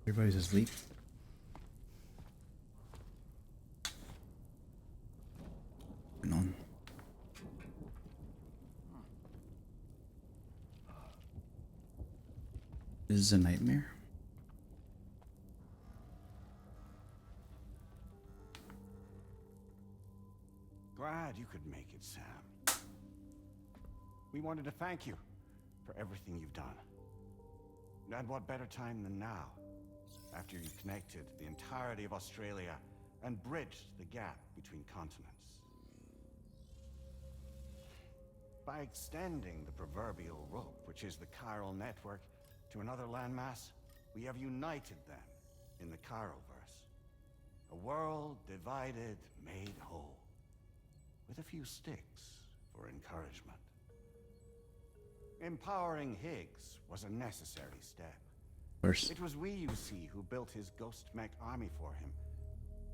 Everybody's asleep. And on. This is a nightmare. Glad you could make it, Sam. We wanted to thank you for everything you've done. And what better time than now, after you've connected the entirety of Australia and bridged the gap between continents. By extending the proverbial rope, which is the chiral network, to another landmass, we have united them in the Chiralverse. A world divided, made whole. With a few sticks for encouragement. Empowering Higgs was a necessary step. First. It was we, you see, who built his ghost mech army for him,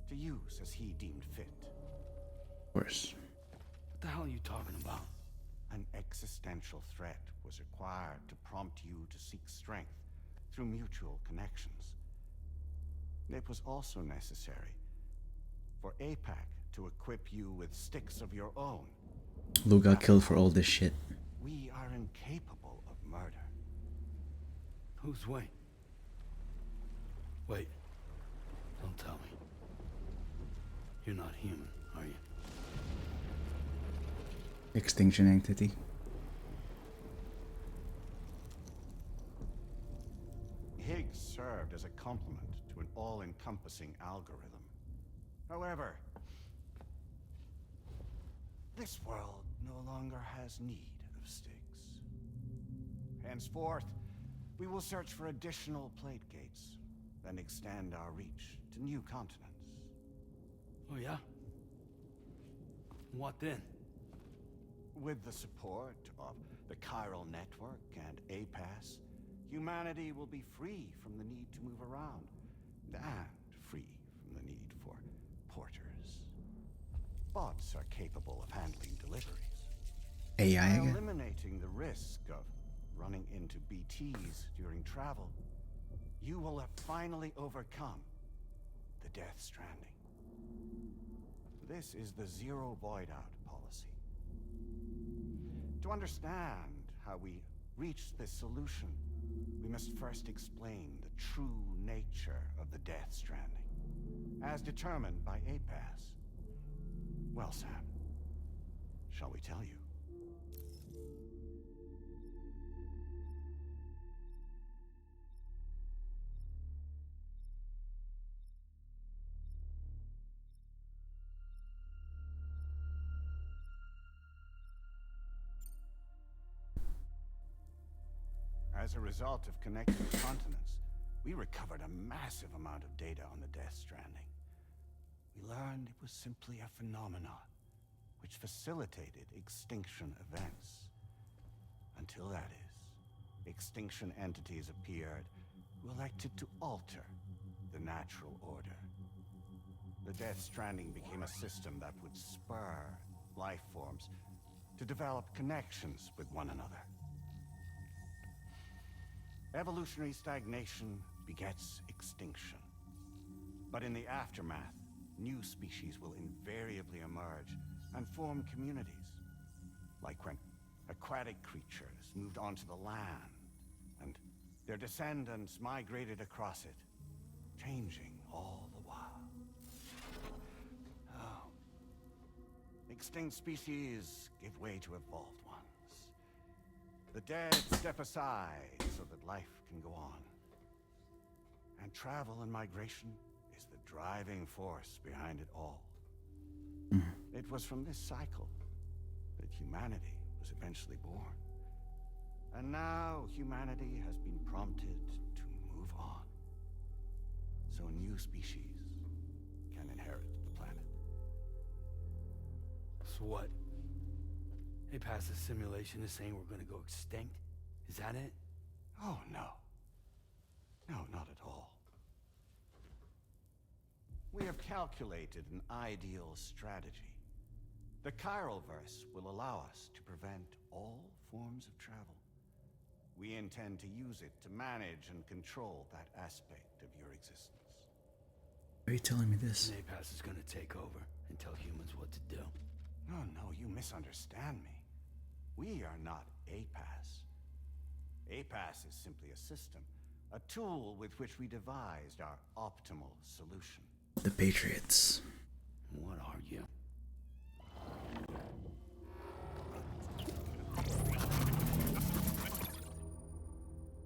to use as he deemed fit. Worse. What the hell are you talking about? An existential threat was required to prompt you to seek strength through mutual connections. It was also necessary for APAC to equip you with sticks of your own. Lou got killed for all this shit. We are incapable of murder. Who's Wayne? Wait. Don't tell me. You're not human, are you? Extinction entity. Higgs served as a complement to an all-encompassing algorithm. However, this world no longer has need of sticks. Henceforth, we will search for additional plate gates, then extend our reach to new continents. Oh yeah? What then? With the support of the chiral network and APAS, humanity will be free from the need to move around, and free from the need for porters. Bots are capable of handling deliveries. AI By again? eliminating the risk of running into BTs during travel, you will have finally overcome the Death Stranding. This is the zero void out policy. To understand how we reached this solution, we must first explain the true nature of the Death Stranding, as determined by APAS. Well, Sam, shall we tell you? As a result of connecting continents, we recovered a massive amount of data on the Death Stranding. We learned it was simply a phenomenon which facilitated extinction events. Until that is, extinction entities appeared who elected to alter the natural order. The Death Stranding became a system that would spur life forms to develop connections with one another. Evolutionary stagnation begets extinction. But in the aftermath, new species will invariably emerge and form communities. Like when aquatic creatures moved onto the land and their descendants migrated across it, changing all the while. Oh. Extinct species give way to evolved ones. The dead step aside so that life can go on. And travel and migration is the driving force behind it all. It was from this cycle that humanity was eventually born. And now humanity has been prompted to move on. So new species can inherit the planet. So what? They passed a simulation is saying we're gonna go extinct? Is that it? Oh, no. No, not at all. We have calculated an ideal strategy. The Chiralverse will allow us to prevent all forms of travel. We intend to use it to manage and control that aspect of your existence. Why are you telling me this? And APAS is gonna take over and tell humans what to do. No, you misunderstand me. We are not APAS. APAS is simply a system, a tool with which we devised our optimal solution. The Patriots. What are you?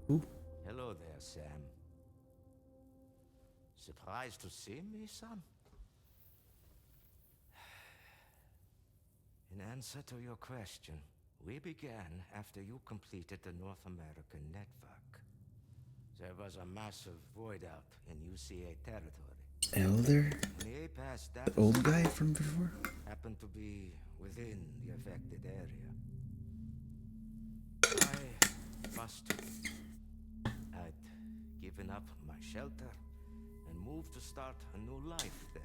Who? Hello there, Sam. Surprised to see me, son? In answer to your question, we began after you completed the North American network. There was a massive void out in UCA territory. Elder? The APAS The data old guy from before? happened to be within the affected area. I busted. I'd given up my shelter and moved to start a new life there.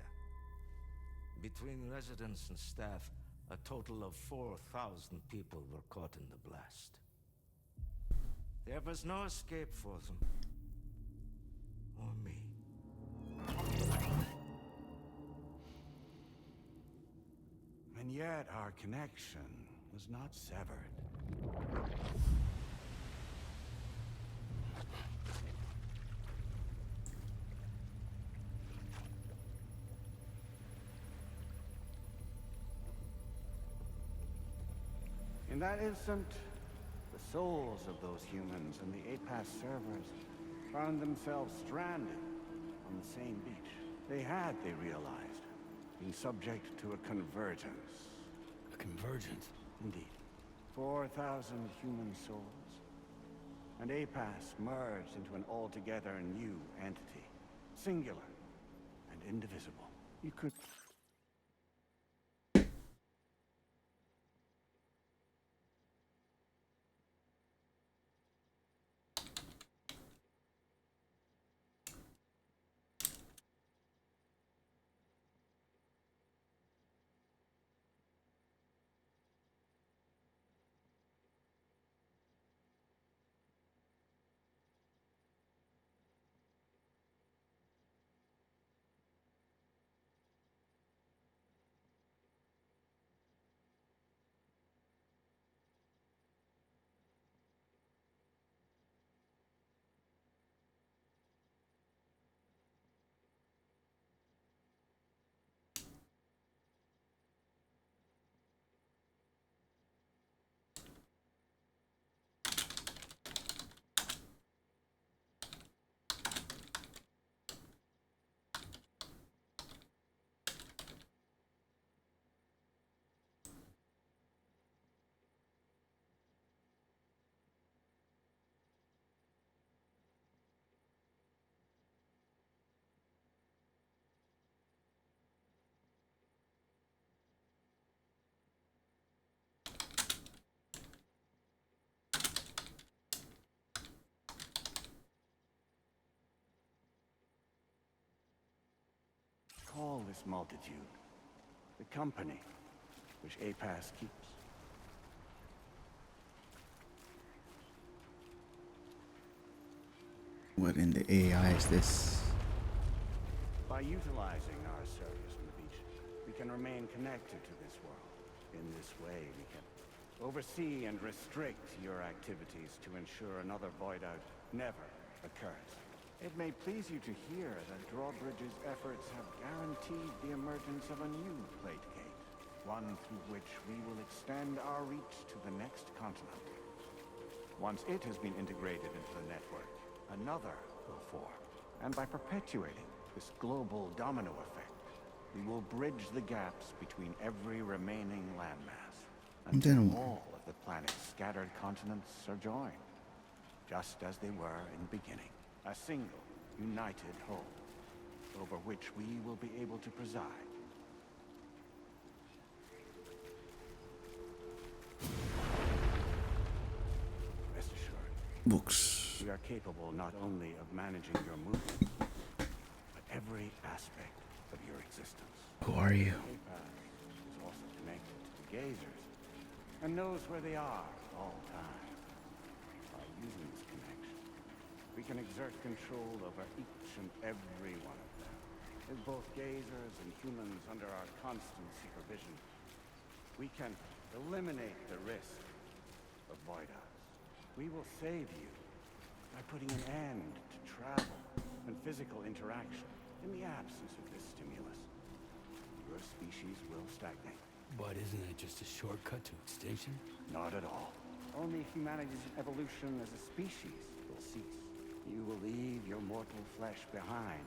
Between residents and staff, a total of 4,000 people were caught in the blast. There was no escape for them. Or me. And yet our connection was not severed. In that instant, the souls of those humans and the APAS servers found themselves stranded on the same beach. They realized, been subject to a convergence. A convergence? Indeed. 4,000 human souls. And APAS merged into an altogether new entity. Singular and indivisible. You could... Call this multitude the company which APAS keeps. What in the AI is this? By utilizing our service on the beach, we can remain connected to this world. In this way, we can oversee and restrict your activities to ensure another void out never occurs. It may please you to hear that Drawbridge's efforts have guaranteed the emergence of a new plate gate, one through which we will extend our reach to the next continent. Once it has been integrated into the network, another will form. And by perpetuating this global domino effect, we will bridge the gaps between every remaining landmass until all of the planet's scattered continents are joined, just as they were in the beginning. A single, united whole, over which we will be able to preside. Rest assured, Books. we are capable not only of managing your movement, but every aspect of your existence. Who are you? APAS is also connected to the gazers, and knows where they are at all times. By using this connection, we can exert control over each and every one of them. With both gazers and humans under our constant supervision, we can eliminate the risk of void outs. We will save you by putting an end to travel and physical interaction. In the absence of this stimulus, your species will stagnate. But isn't it just a shortcut to extinction? Not at all. Only humanity's evolution as a species will cease. You will leave your mortal flesh behind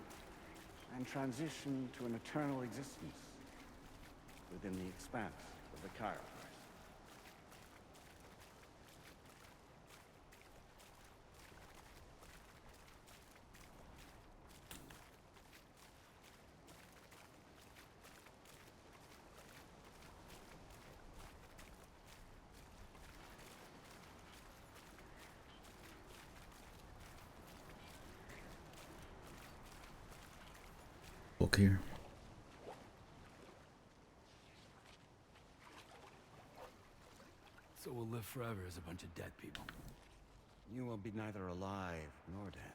and transition to an eternal existence within the expanse of the Chiroverse. Book here. So we'll live forever as a bunch of dead people. You will be neither alive nor dead,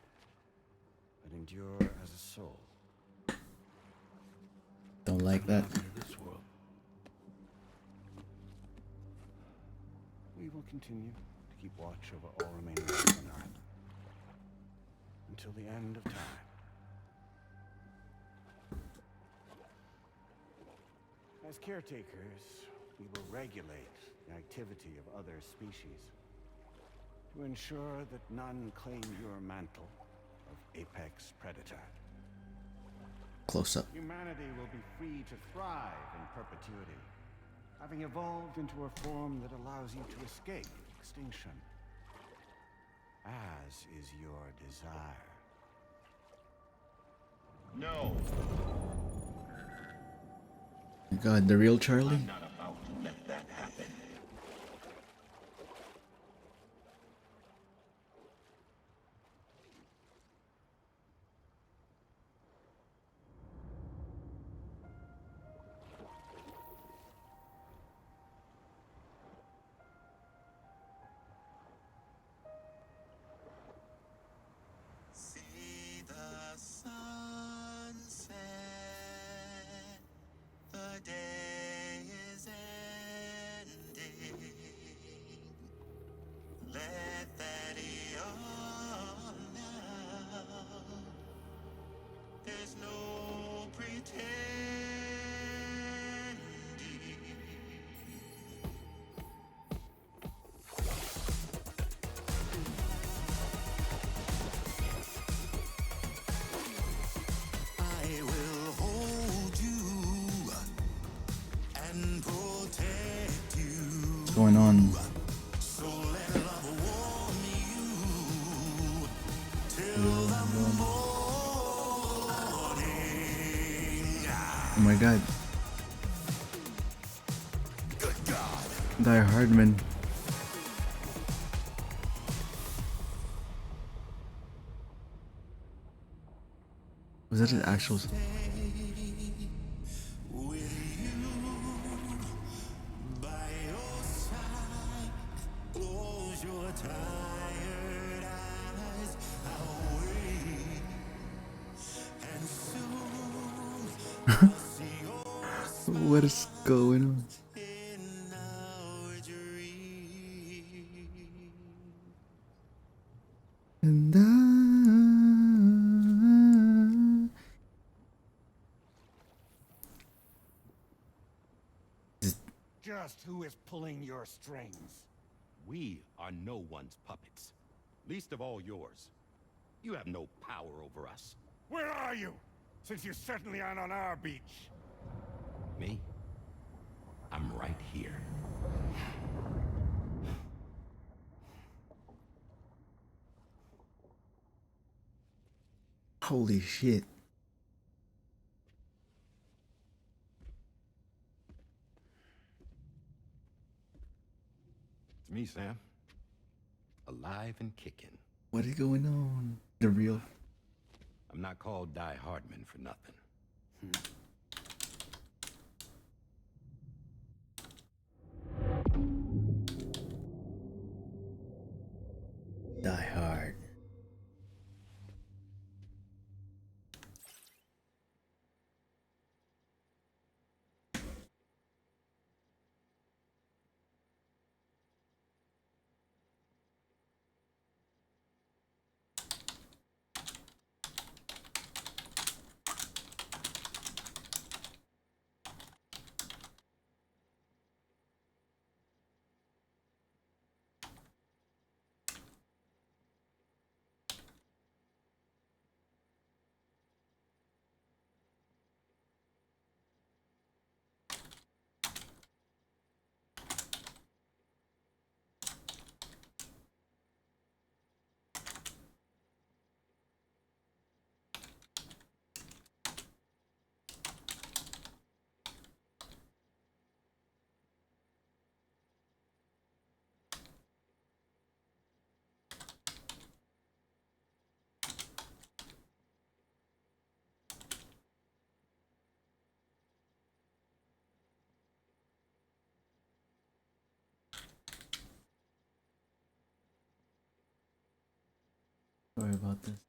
but endure as a soul. Don't like that. Nothing in this world. We will continue to keep watch over all remaining life on Earth until the end of time. As caretakers, we will regulate the activity of other species to ensure that none claim your mantle of apex predator. Close up. Humanity will be free to thrive in perpetuity, having evolved into a form that allows you to escape extinction, as is your desire. No, God, the real Charlie? I'm not about to let that happen. See the sunset. The day is ending. Let that yawn now. There's no pretending. I will hold you and protect you. What's going on? So let love warm you till the morning. Oh my god. Good God. Die Hardman. Was that an actual? With you by your side, close your tired eyes. I'll wait, and soon I'll see your smile What is going on? in our dream. And Just who is pulling your strings? We are no one's puppets. Least of all yours. You have no power over us. Where are you? Since you certainly aren't on our beach. Me? I'm right here. holy shit. It's me, Sam. Alive and kicking. What is going on? The real. I'm not called Die Hardman for nothing. Die Sorry about this.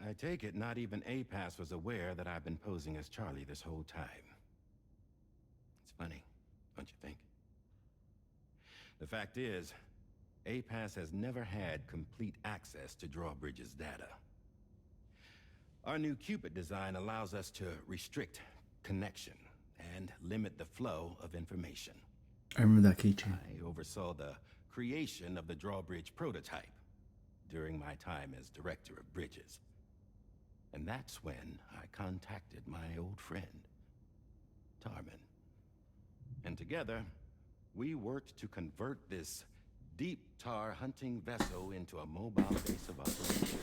I take it not even APAS was aware that I've been posing as Charlie this whole time. It's funny, don't you think? The fact is, APAS has never had complete access to Drawbridge's data. Our new Cupid design allows us to restrict connection and limit the flow of information. I remember that keychain. I oversaw the creation of the Drawbridge prototype during my time as Director of Bridges. And that's when I contacted my old friend, Tarman. And together, we worked to convert this deep tar hunting vessel into a mobile base of operations.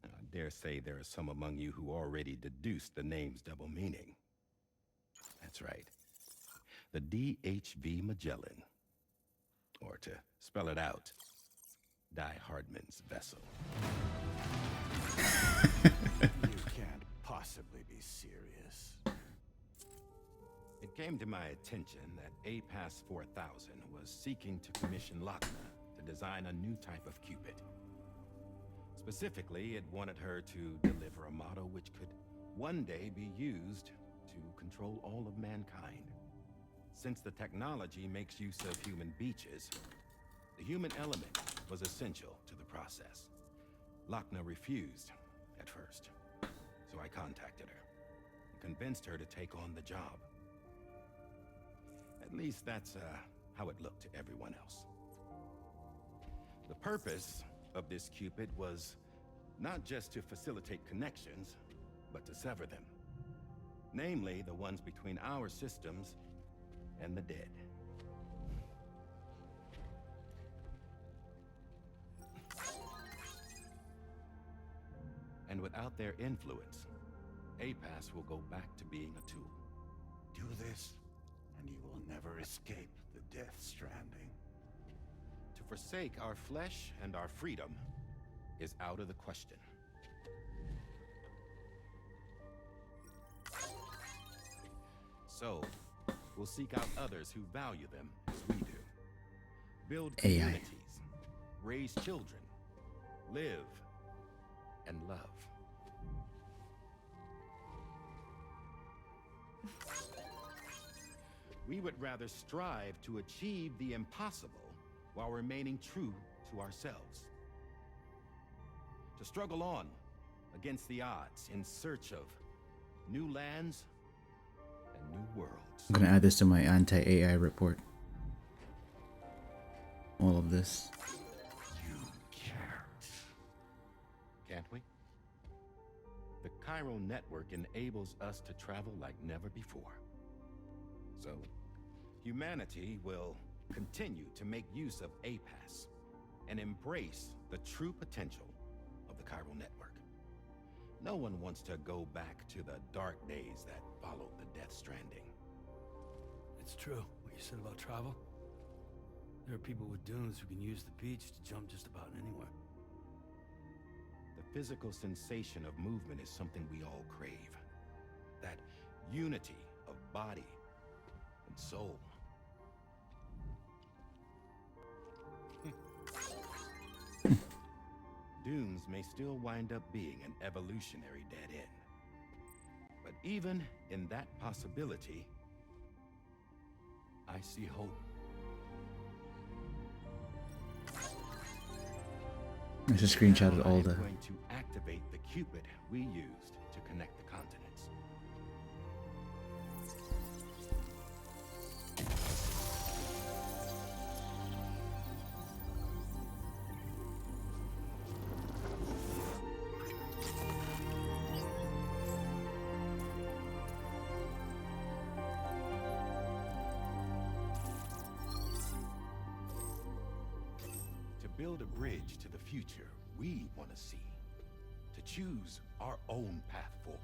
Now, I dare say there are some among you who already deduced the name's double meaning. That's right. The DHV Magellan. Or to spell it out, Die Hardman's vessel. You can't possibly be serious. It came to my attention that APAS 4000 was seeking to commission Lochna to design a new type of Cupid. Specifically, it wanted her to deliver a model which could one day be used to control all of mankind. Since the technology makes use of human beaches, the human element was essential to the process. Lochna refused at first, so I contacted her and convinced her to take on the job. At least that's how it looked to everyone else. The purpose of this Cupid was not just to facilitate connections, but to sever them. Namely, the ones between our systems and the dead. And without their influence, APAS will go back to being a tool. Do this, and you will never escape the Death Stranding. To forsake our flesh and our freedom is out of the question. So, we'll seek out others who value them as we do. Build AI. communities, raise children, live, and love. We would rather strive to achieve the impossible while remaining true to ourselves. To struggle on against the odds in search of new lands and new worlds. I'm gonna add this to my anti-AI report. All of this. You can't. Can't we? The chiral network enables us to travel like never before. So, humanity will continue to make use of APAS and embrace the true potential of the chiral network. No one wants to go back to the dark days that followed the Death Stranding. It's true, what you said about travel. There are people with dunes who can use the beach to jump just about anywhere. The physical sensation of movement is something we all crave. That unity of body and soul. Dunes may still wind up being an evolutionary dead end. But even in that possibility, I see hope. I just screenshotted Now all I'm the. going to activate the Cupid we used to connect the continents. To build a bridge to the future we want to see. To choose our own path forward.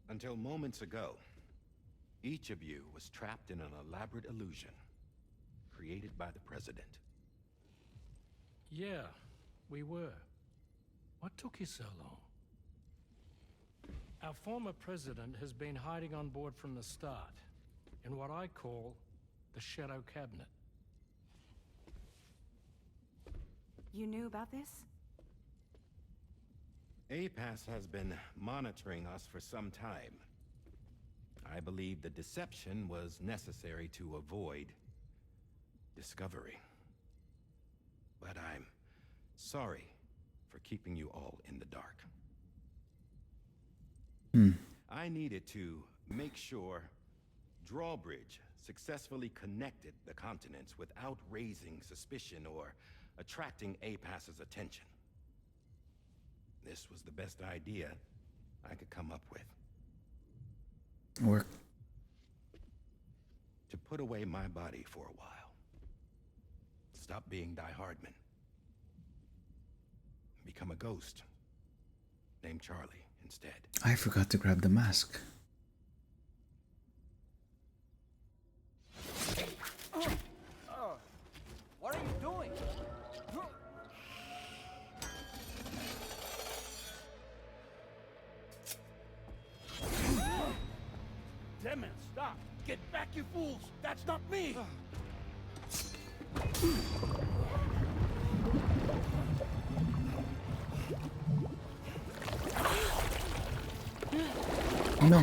Until moments ago, each of you was trapped in an elaborate illusion created by the President. Yeah, we were. What took you so long? Our former president has been hiding on board from the start, in what I call the Shadow Cabinet. You knew about this? APAS has been monitoring us for some time. I believe the deception was necessary to avoid discovery. But I'm sorry for keeping you all in the dark. I needed to make sure Drawbridge successfully connected the continents without raising suspicion or attracting APAS's attention. This was the best idea I could come up with. Work. To put away my body for a while. Stop being Die Hardman. Become a ghost. Named Charlie instead. I forgot to grab the mask. What are you doing? Damn it, stop! Get back, you fools! That's not me! Oh no.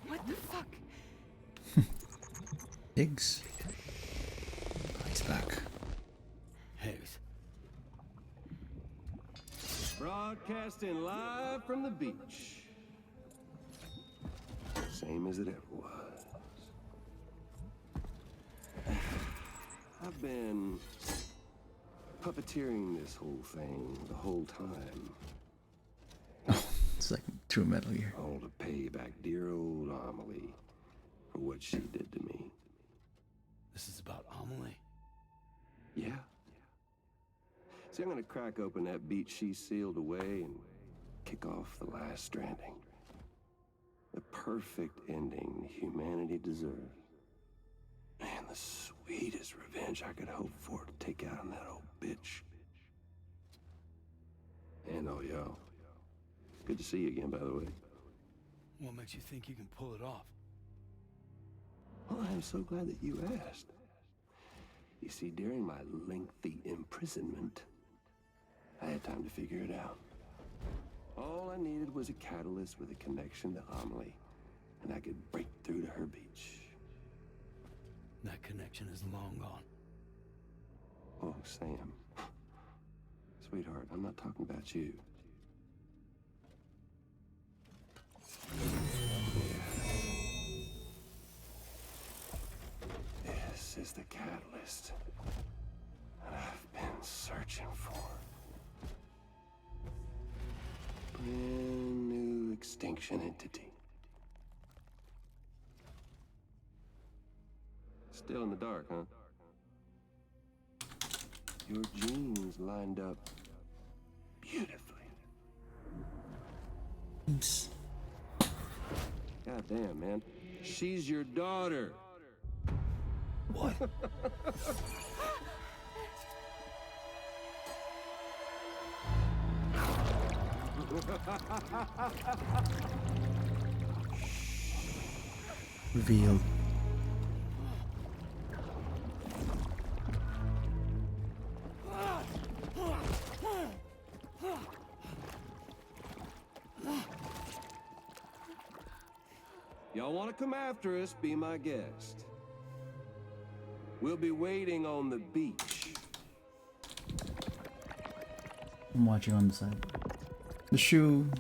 What the fuck? Pigs. He's back. Higgs. Broadcasting live from the beach. Same as it ever was. I've been puppeteering this whole thing the whole time. It's like true Metal Gear. All to pay back dear old Amelie for what she did to me. This is about Amelie. Yeah. See, I'm gonna crack open that beach she sealed away and kick off the last Stranding. The perfect ending humanity deserves. And the sweetest revenge I could hope for to take out on that old bitch. And oh, y'all. Good to see you again, by the way. What makes you think you can pull it off? Well, I'm so glad that you asked. You see, during my lengthy imprisonment, I had time to figure it out. All I needed was a catalyst with a connection to Amelie, and I could break through to her beach. That connection is long gone. Oh, Sam. Sweetheart, I'm not talking about you. This is the catalyst that I've been searching for. Brand new extinction entity. Still in the dark, huh? Your genes lined up beautifully. Oops. God damn, man. She's your daughter. What? Revealed. Y'all want to come after us, be my guest. We'll be waiting on the beach. I'm watching on the side. The shoe.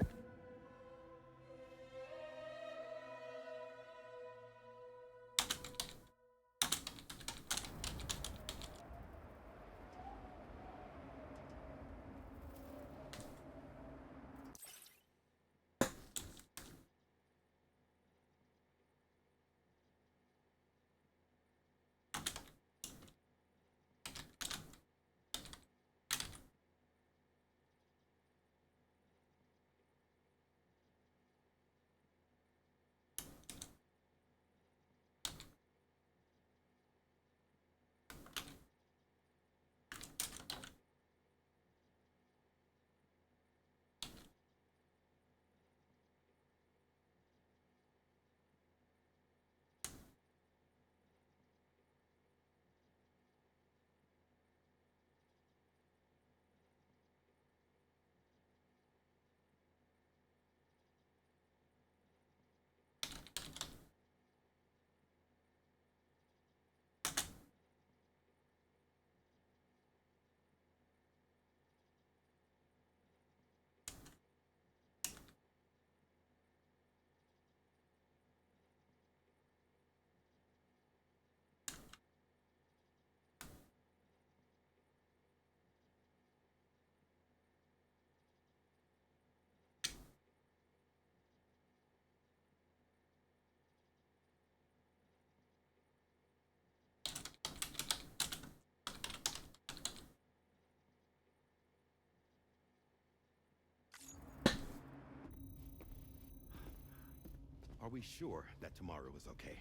Are we sure that tomorrow is okay?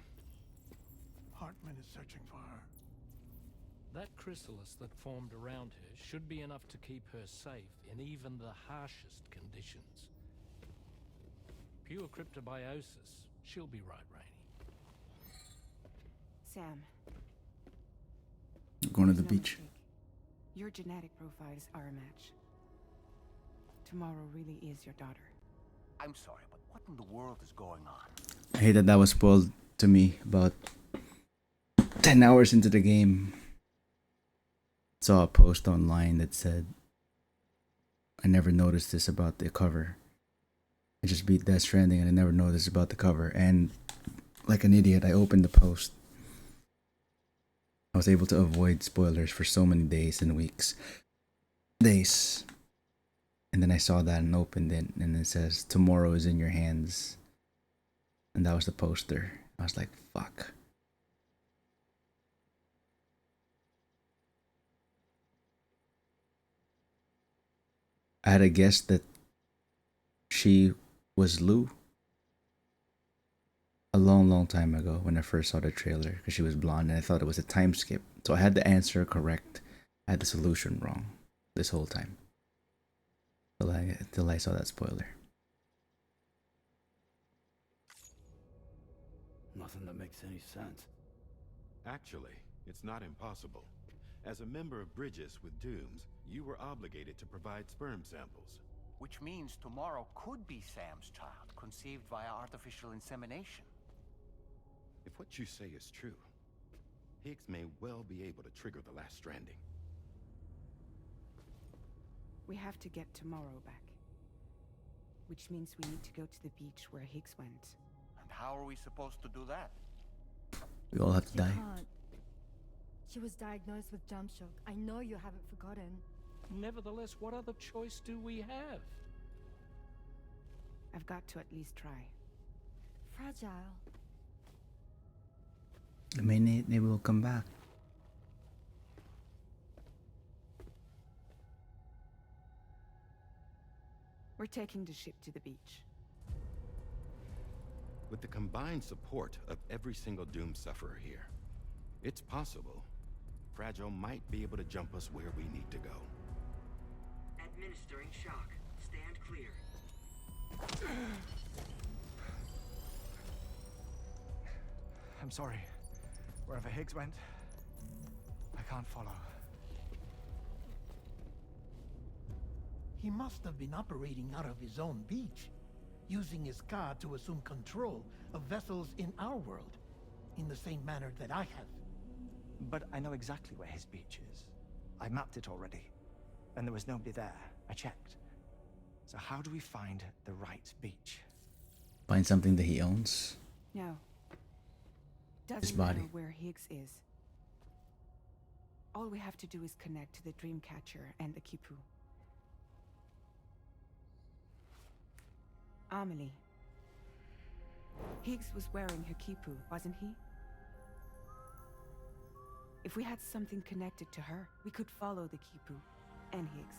Hartman is searching for her. That chrysalis that formed around her should be enough to keep her safe in even the harshest conditions. Pure cryptobiosis. She'll be right, Rainey. Sam. Going to the there's no beach. mistake. Your genetic profiles are a match. Tomorrow really is your daughter. I'm sorry, but what in the world is going on? I hate that was spoiled to me about 10 hours into the game. Saw a post online that said, I never noticed this about the cover. I just beat Death Stranding and I never noticed about the cover. And like an idiot, I opened the post. I was able to avoid spoilers for so many days and weeks. Days. And then I saw that and opened it, and it says, tomorrow is in your hands. And that was the poster. I was like, fuck. I had a guess that she was Lou a long, long time ago when I first saw the trailer, because she was blonde and I thought it was a time skip. So I had the answer correct. I had the solution wrong this whole time. Till I saw that spoiler. Nothing that makes any sense. Actually, it's not impossible. As a member of Bridges with Dooms, you were obligated to provide sperm samples. Which means tomorrow could be Sam's child, conceived via artificial insemination. If what you say is true, Higgs may well be able to trigger the last Stranding. We have to get tomorrow back. Which means we need to go to the beach where Higgs went. And how are we supposed to do that? We all have to You die. can't. She was diagnosed with jump shock. I know you haven't forgotten. Nevertheless, what other choice do we have? I've got to at least try. Fragile. Maybe we'll come back. We're taking the ship to the beach. With the combined support of every single Doom sufferer here, it's possible Fragile might be able to jump us where we need to go. Administering shock. Stand clear. I'm sorry. Wherever Higgs went, I can't follow. He must have been operating out of his own beach. using his car to assume control of vessels in our world, in the same manner that I have. But I know exactly where his beach is. I mapped it already, and there was nobody there. I checked. So how do we find the right beach? Find something that he owns. No. His Doesn't body. matter where Higgs is. All we have to do is connect to the Dreamcatcher and the Kipu. Amelie. Higgs was wearing her Kipu, wasn't he? If we had something connected to her, we could follow the Kipu and Higgs.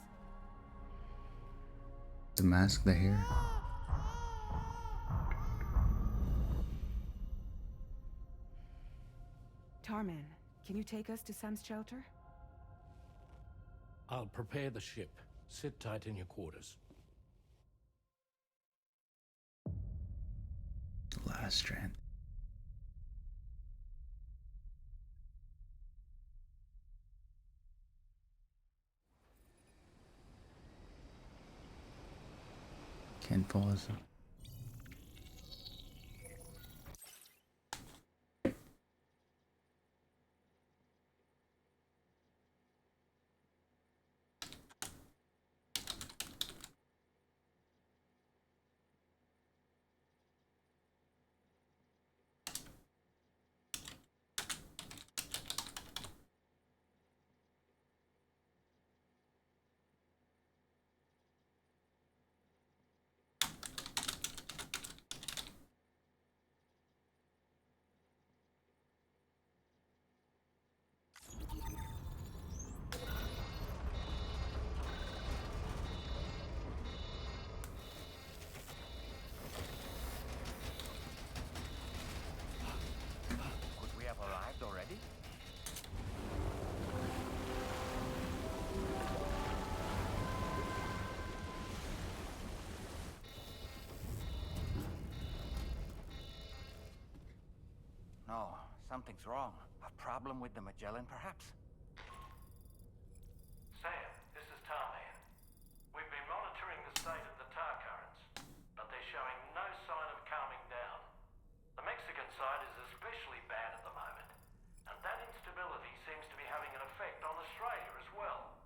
The mask, the hair. Tarman, can you take us to Sam's shelter? I'll prepare the ship. Sit tight in your quarters. The last strand. Can't pause. Could we have arrived already? No, something's wrong. A problem with the Magellan, perhaps? Sam, this is Tarman. We've been monitoring the state of the tar currents, but they're showing no sign of calming down. The Mexican side is especially bad at the moment, and that instability seems to be having an effect on Australia as well.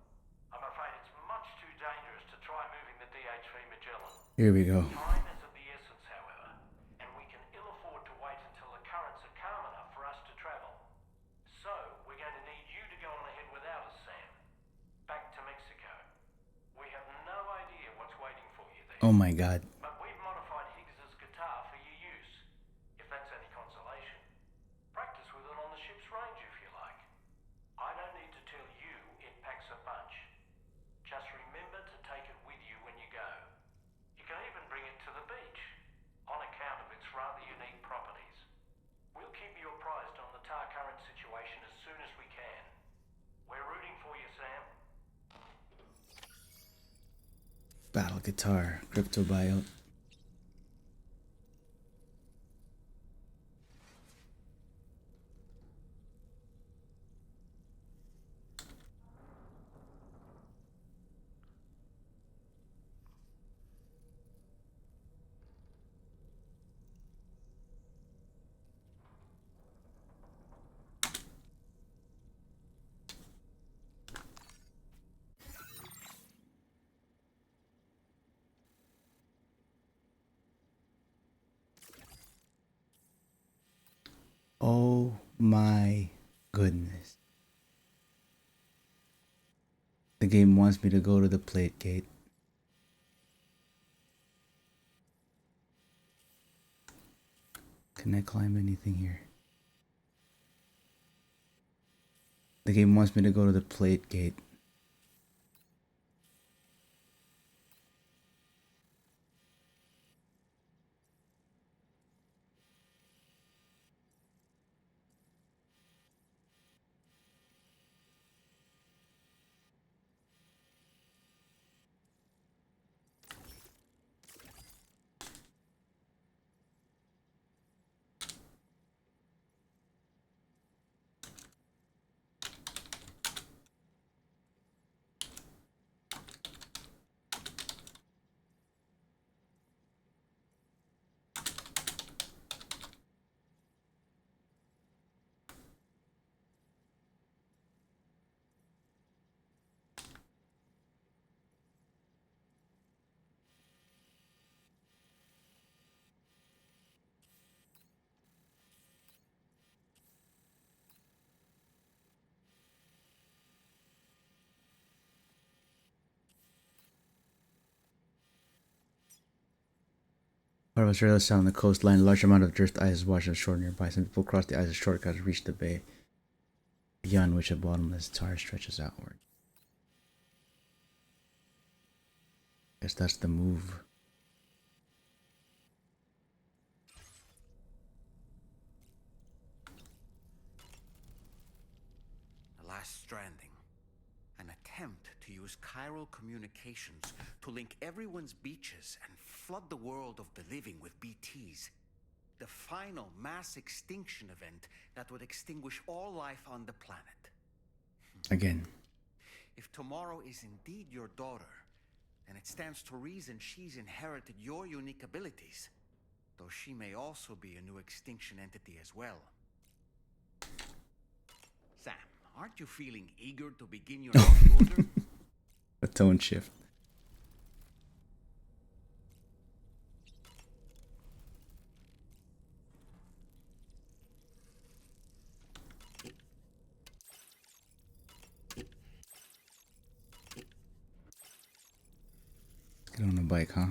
I'm afraid it's much too dangerous to try moving the DH3 Magellan. Here we go. Time is of the essence, however, and we can ill afford to wait until the currents are calm enough for us to travel. So, we're going to need you to go on ahead without us, Sam. Back to Mexico. We have no idea what's waiting for you there. Oh my god. But we've modified Higgs's guitar for your use, if that's any consolation. Practice with it on the ship's range if you like. I don't need to tell you it packs a punch. Just remember to take it with you when you go. You can even bring it to the beach, on account of its rather unique properties. We'll keep you apprised on the tar current situation as soon as we can. We're rooting for you, Sam. Battle guitar. Crypto buyout. Oh my goodness. The game wants me to go to the plate gate. Can I climb anything here? The game wants me to go to the plate gate. Part of Australia is on the coastline. A large amount of drift ice is washed ashore nearby. Some people cross the ice as shortcuts to reach the bay, beyond which a bottomless tar stretches outward. Guess that's the move. The last stranding. An attempt to use chiral communications to link everyone's beaches and flood the world of the living with BTs. The final mass extinction event that would extinguish all life on the planet. Again. If tomorrow is indeed your daughter, then it stands to reason she's inherited your unique abilities, though she may also be a new extinction entity as well. Sam, aren't you feeling eager to begin your next order? A tone shift. Get on a bike, huh?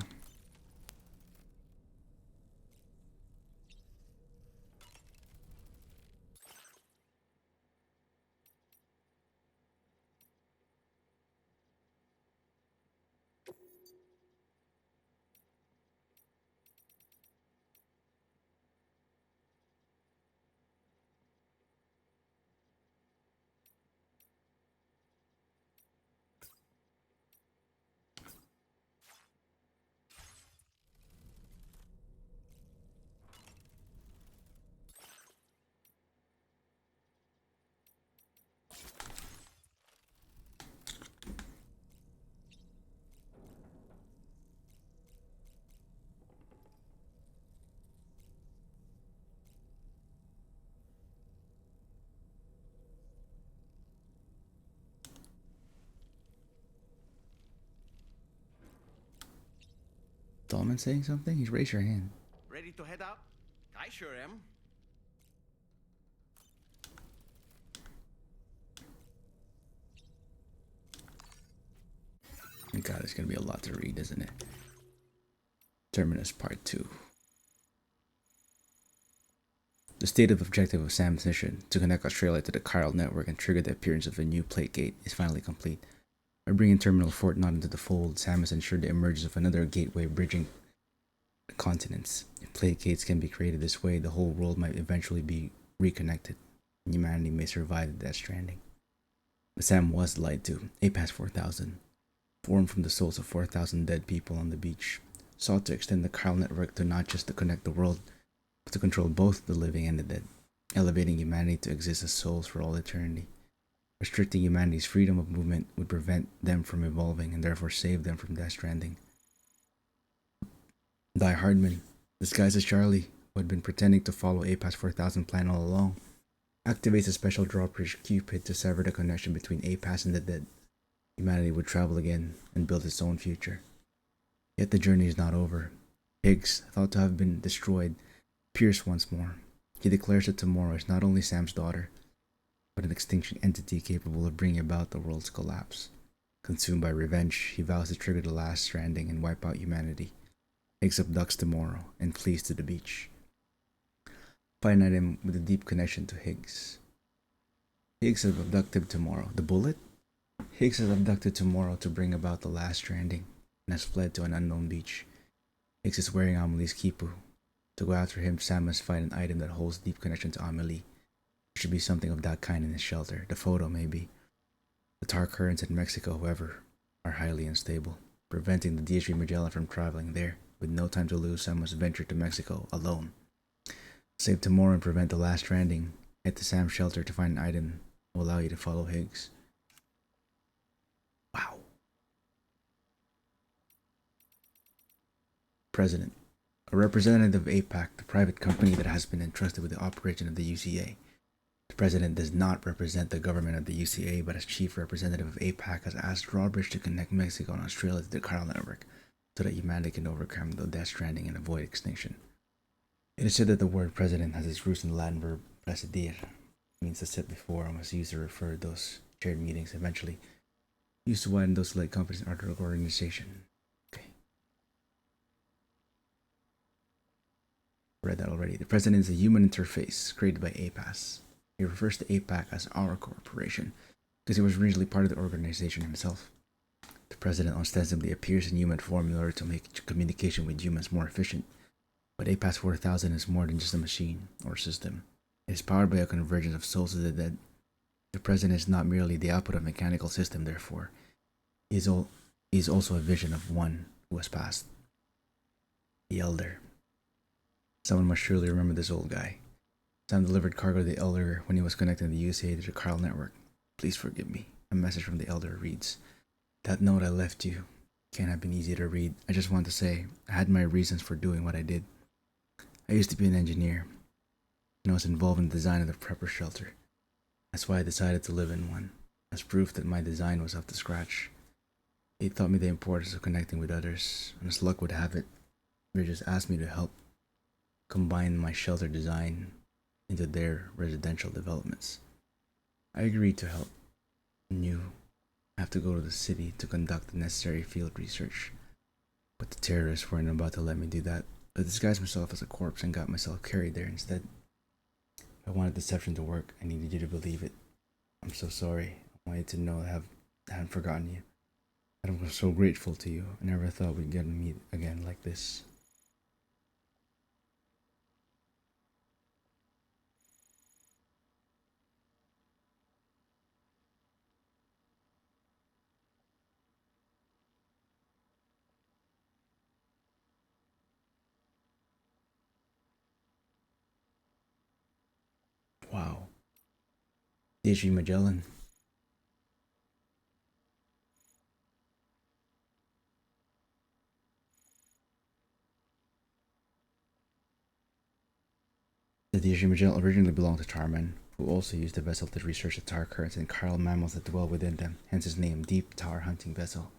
Dolman saying something? He's raised your hand. Ready to head out? I sure am. God, it's gonna be a lot to read, isn't it? Terminus Part 2. The stated objective of Sam's mission, to connect Australia to the chiral network and trigger the appearance of a new plate gate, is finally complete. By bringing Terminal Fort not into the fold, Sam has ensured the emergence of another gateway bridging the continents. If plate gates can be created this way, the whole world might eventually be reconnected, and humanity may survive the Death Stranding. But Sam was lied to. APAS 4000, formed from the souls of 4,000 dead people on the beach, sought to extend the chiral network to not just to connect the world, but to control both the living and the dead, elevating humanity to exist as souls for all eternity. Restricting humanity's freedom of movement would prevent them from evolving and therefore save them from Death Stranding. Die Hardman, disguised as Charlie, who had been pretending to follow APAS 4000 plan all along, activates a special drawbridge Cupid to sever the connection between APAS and the dead. Humanity would travel again and build its own future. Yet the journey is not over. Higgs, thought to have been destroyed, appears once more. He declares that tomorrow is not only Sam's daughter, but an extinction entity capable of bringing about the world's collapse. Consumed by revenge, he vows to trigger the last stranding and wipe out humanity. Higgs abducts tomorrow and flees to the beach. Find an item with a deep connection to Higgs. Higgs has abducted tomorrow. The bullet? Higgs has abducted tomorrow to bring about the last stranding and has fled to an unknown beach. Higgs is wearing Amelie's Kipu. To go after him, Sam must find an item that holds deep connection to Amelie. There should be something of that kind in his shelter. The photo, maybe. The tar currents in Mexico, however, are highly unstable, preventing the DSV Magellan from traveling there. With no time to lose, Sam must venture to Mexico alone. Save tomorrow and prevent the last stranding. Head to Sam's shelter to find an item that will allow you to follow Higgs. Wow. President. A representative of APAC, the private company that has been entrusted with the operation of the UCA. The president does not represent the government of the UCA, but as chief representative of APAC has asked Drawbridge to connect Mexico and Australia to the chiral network so that humanity can overcome the Death Stranding and avoid extinction. It is said that the word president has its roots in the Latin verb presidir, means to sit before and was used to refer to those chaired meetings, eventually used to widen those like companies and other organization. Okay. read that already. The president is a human interface created by APAS. He refers to APAC as our corporation because he was originally part of the organization himself. The president ostensibly appears in human form in order to make communication with humans more efficient. But APAS 4000 is more than just a machine or system. It is powered by a convergence of souls of the dead. The president is not merely the output of a mechanical system, therefore. He is also a vision of one who has passed. The Elder. Someone must surely remember this old guy. Sam delivered cargo to the Elder when he was connecting the UCA to the Carl network. Please forgive me. A message from the Elder reads, "That note I left you can't have been easy to read. I just want to say I had my reasons for doing what I did. I used to be an engineer, and I was involved in the design of the prepper shelter. That's why I decided to live in one, as proof that my design was up to scratch. It taught me the importance of connecting with others, and as luck would have it, they just asked me to help combine my shelter design into their residential developments. I agreed to help, and you have to go to the city to conduct the necessary field research. But the terrorists weren't about to let me do that. I disguised myself as a corpse and got myself carried there instead. If I wanted deception to work, I needed you to believe it. I'm so sorry. I wanted to know I haven't forgotten you. I was so grateful to you. I never thought we'd get to meet again like this." Wow. DG Magellan. The DG Magellan originally belonged to Tarman, who also used the vessel to research the tar currents and chiral mammals that dwell within them, hence his name, Deep Tar Hunting Vessel.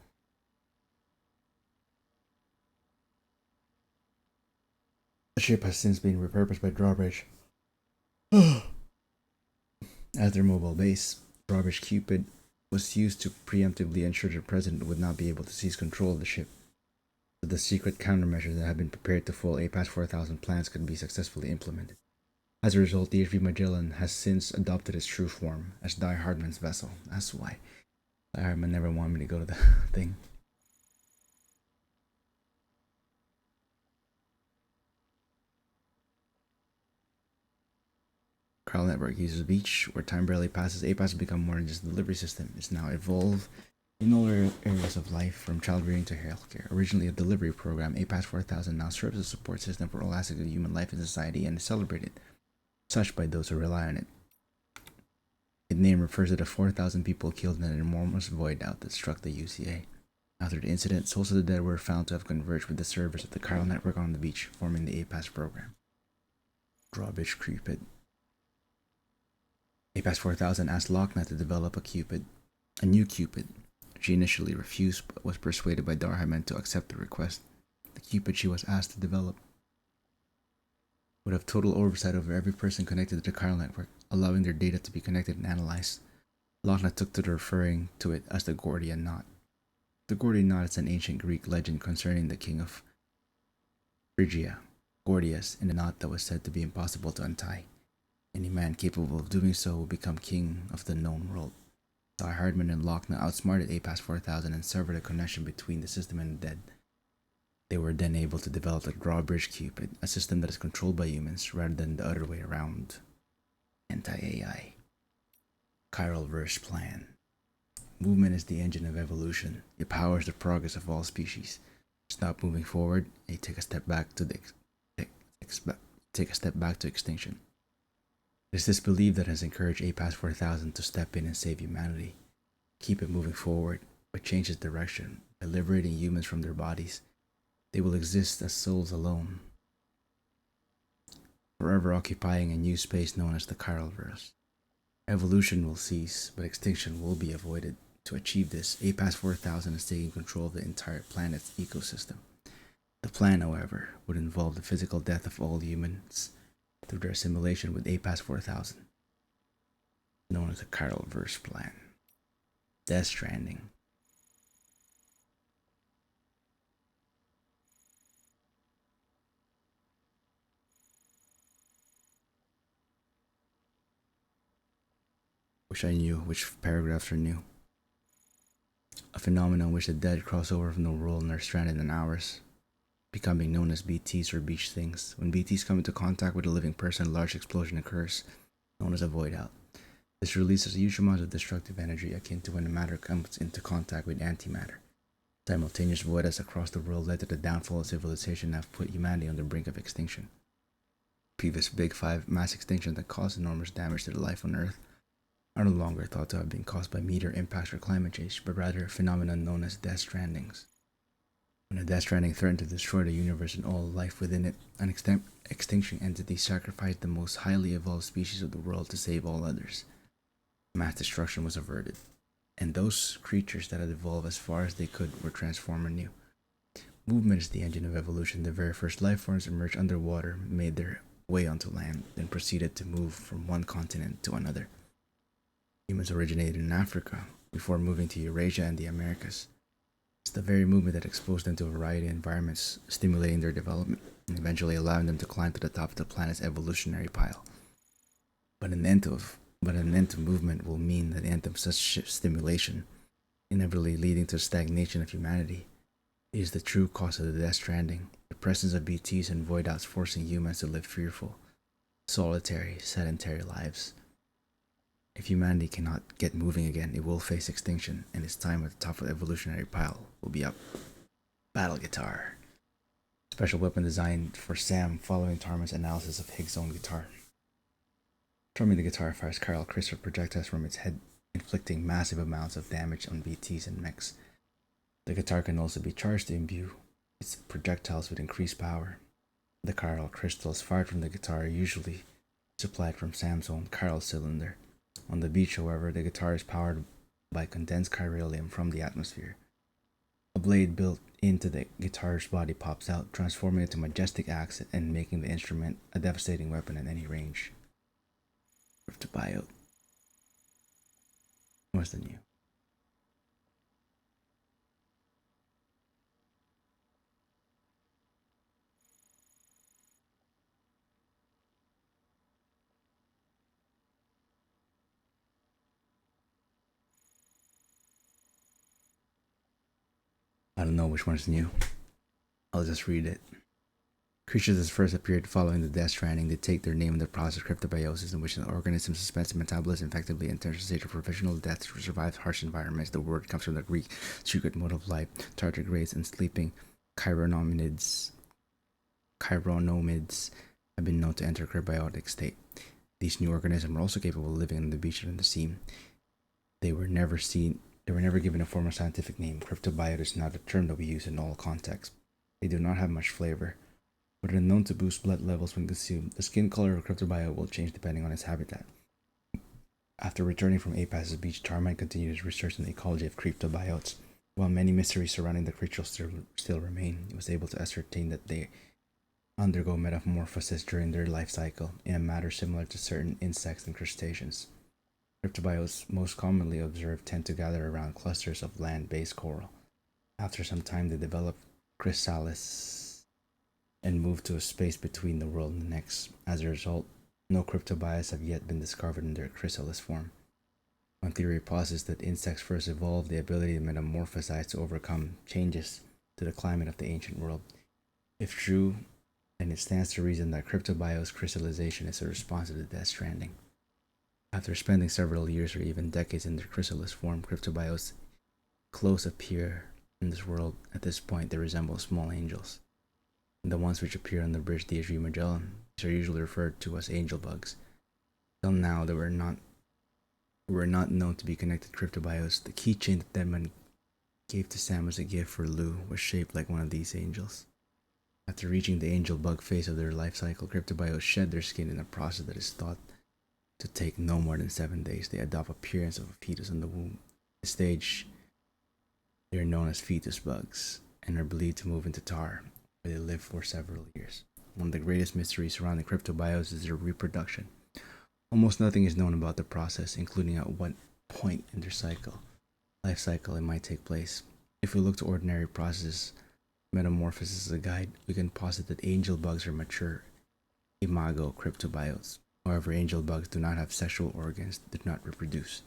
The ship has since been repurposed by Drawbridge as their mobile base. Drawbridge Cupid was used to preemptively ensure the president would not be able to seize control of the ship, so the secret countermeasures that had been prepared to foil APAS 4000 plans could be successfully implemented. As a result, the HV Magellan has since adopted its true form as Die Hardman's vessel. That's why Die Hardman never wanted me to go to the thing. Carl Network uses Beach, where time barely passes. APAS has become more than just a delivery system. It's now evolved in all areas of life, from child rearing to healthcare. Originally a delivery program, APAS 4000 now serves as a support system for all aspects of human life and society, and is celebrated such by those who rely on it. Its name refers to the 4,000 people killed in an enormous void out that struck the UCA. After the incident, souls of the dead were found to have converged with the servers of the Chiral network on the beach, forming the APAS program. Drawbridge Cupid. APAS 4000 asked Lochna to develop a new Cupid. She initially refused, but was persuaded by Darhaman to accept the request. The Cupid she was asked to develop would have total oversight over every person connected to the Chiral network, allowing their data to be connected and analyzed. Lochna took to referring to it as the Gordian Knot. The Gordian Knot is an ancient Greek legend concerning the king of Phrygia, Gordius, in a knot that was said to be impossible to untie. Any man capable of doing so would become king of the known world. Die Hardman and Lochna outsmarted APAS 4000 and severed a connection between the system and the dead. They were then able to develop the Drawbridge Cupid, a system that is controlled by humans rather than the other way around. Anti-AI. Chiral Verse Plan. Movement is the engine of evolution. It powers the progress of all species. Stop moving forward, and you take a step back to extinction. It is this belief that has encouraged APAS 4000 to step in and save humanity. Keep it moving forward, but change its direction by liberating humans from their bodies. They will exist as souls alone, forever occupying a new space known as the Chiral Verse. Evolution will cease, but extinction will be avoided. To achieve this, APAS 4000 is taking control of the entire planet's ecosystem. The plan, however, would involve the physical death of all humans through their assimilation with APAS 4000, known as the Chiral Verse Plan. Death Stranding. Wish I knew which paragraphs are new. A phenomenon in which the dead cross over from the world and are stranded in ours, becoming known as BTs or beach things. When BTs come into contact with a living person, a large explosion occurs, known as a void out. This releases a huge amount of destructive energy akin to when matter comes into contact with antimatter. Simultaneous void outs across the world led to the downfall of civilization and have put humanity on the brink of extinction. Previous Big Five mass extinctions that caused enormous damage to the life on Earth are no longer thought to have been caused by meteor impacts or climate change, but rather a phenomenon known as death strandings. When a death stranding threatened to destroy the universe and all life within it, an extinction entity sacrificed the most highly evolved species of the world to save all others. Mass destruction was averted, and those creatures that had evolved as far as they could were transformed anew. Movement is the engine of evolution. The very first life forms emerged underwater, made their way onto land, then proceeded to move from one continent to another. Humans originated in Africa before moving to Eurasia and the Americas. It's the very movement that exposed them to a variety of environments, stimulating their development and eventually allowing them to climb to the top of the planet's evolutionary pile. But an end to movement will mean the end of such stimulation, inevitably leading to stagnation of humanity. It is the true cause of the death stranding, the presence of BTs and void outs forcing humans to live fearful, solitary, sedentary lives. If humanity cannot get moving again, it will face extinction, and its time at the top of the evolutionary pile will be up. Battle guitar. Special weapon designed for Sam following Tarman's analysis of Higgs' own guitar. Strumming the guitar fires chiral crystal projectiles from its head, inflicting massive amounts of damage on BTs and mechs. The guitar can also be charged to imbue its projectiles with increased power. The chiral crystals fired from the guitar are usually supplied from Sam's own chiral cylinder. On the beach, however, the guitar is powered by condensed chiralium from the atmosphere. A blade built into the guitar's body pops out, transforming it to majestic axe and making the instrument a devastating weapon at any range. Cryptobiote. What's the new? I don't know which one's new. I'll just read it. Creatures that first appeared following the death stranding, they take their name in the process of cryptobiosis, in which an organism suspends metabolism effectively and enters a state of professional death to survive harsh environments. The word comes from the Greek secret mode of life. Tardigrades and sleeping chironomids have been known to enter a cryptobiotic state. These new organisms are also capable of living on the beach and in the sea. They were never given a formal scientific name. Cryptobiote is not a term that we use in all contexts. They do not have much flavor, but are known to boost blood levels when consumed. The skin color of a cryptobiote will change depending on its habitat. After returning from Apas's beach, Tarman continued his research on the ecology of cryptobiotes. While many mysteries surrounding the creatures still remain, he was able to ascertain that they undergo metamorphosis during their life cycle in a manner similar to certain insects and crustaceans. Cryptobiotes most commonly observed tend to gather around clusters of land-based coral. After some time, they develop chrysalis and move to a space between the world and the next. As a result, no cryptobiotes have yet been discovered in their chrysalis form. One theory posits that insects first evolved the ability to metamorphosize to overcome changes to the climate of the ancient world. If true, then it stands to reason that cryptobiotes' crystallization is a response to the death stranding. After spending several years or even decades in their chrysalis form, cryptobiotes close appear in this world. At this point, they resemble small angels. The ones which appear on the bridge D.H.V. Magellan, these are usually referred to as angel bugs. Till now, they were not known to be connected cryptobiotes. The keychain that Deadman gave to Sam as a gift for Lou was shaped like one of these angels. After reaching the angel bug phase of their life cycle, cryptobiotes shed their skin in a process that is thought to take no more than 7 days. They adopt appearance of a fetus in the womb. At this stage, they are known as fetus bugs and are believed to move into tar, where they live for several years. One of the greatest mysteries surrounding cryptobiotes is their reproduction. Almost nothing is known about the process, including at what point in their life cycle it might take place. If we look to ordinary processes, metamorphosis as a guide, we can posit that angel bugs are mature imago cryptobiotes. However, angel bugs do not have sexual organs, do not reproduce.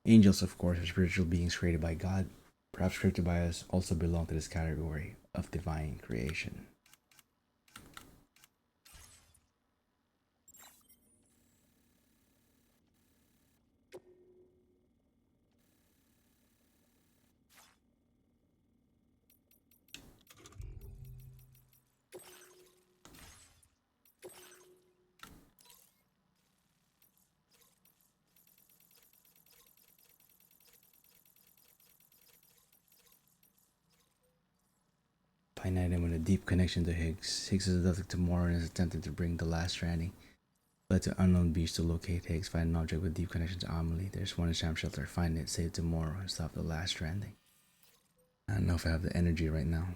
Angels, of course, are spiritual beings created by God, perhaps created by us, also belong to this category of divine creation. Find item with a deep connection to Higgs. Higgs is abducted tomorrow and is attempting to bring the last stranding. Led to unknown beach to locate Higgs. Find an object with deep connection to Amelie. There's one in Sham Shelter. Find it, save tomorrow, and stop the last stranding. I don't know if I have the energy right now.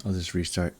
I'll just restart.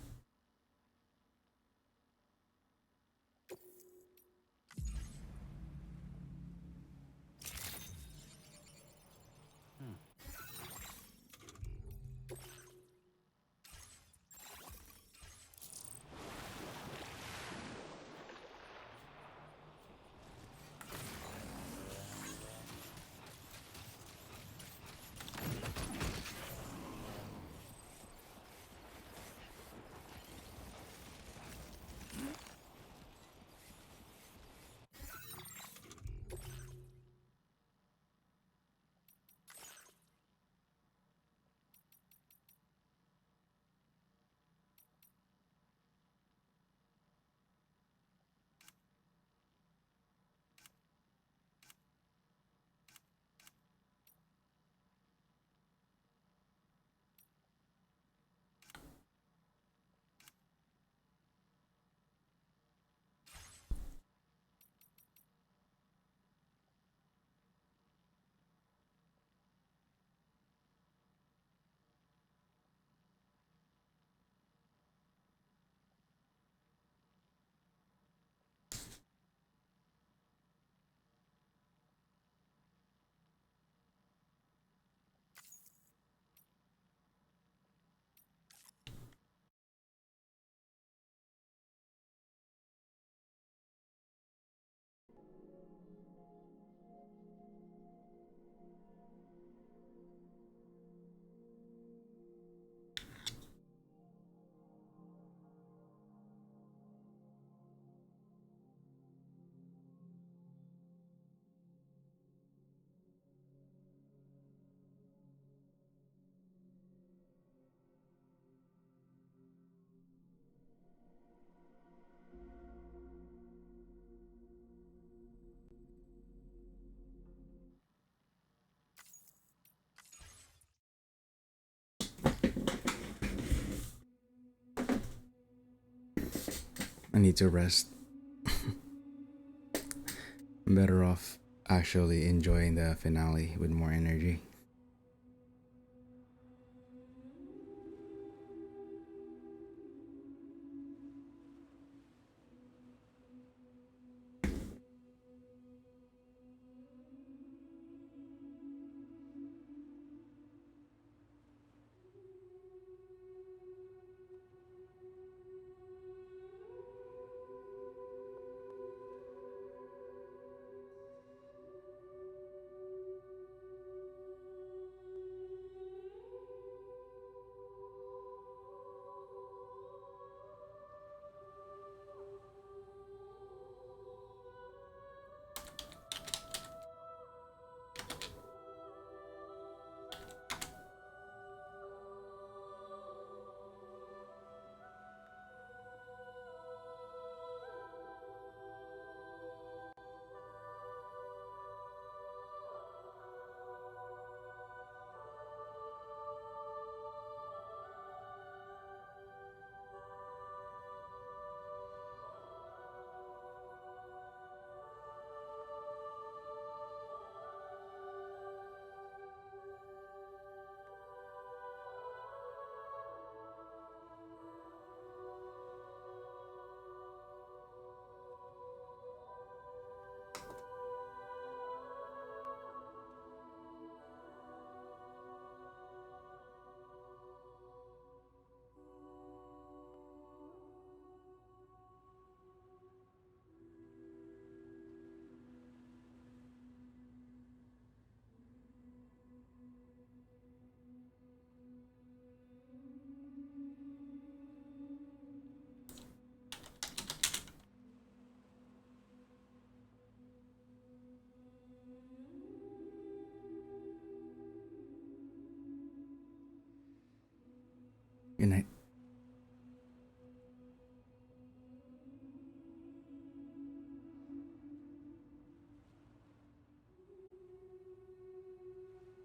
I need to rest. I'm better off actually enjoying the finale with more energy. Good night.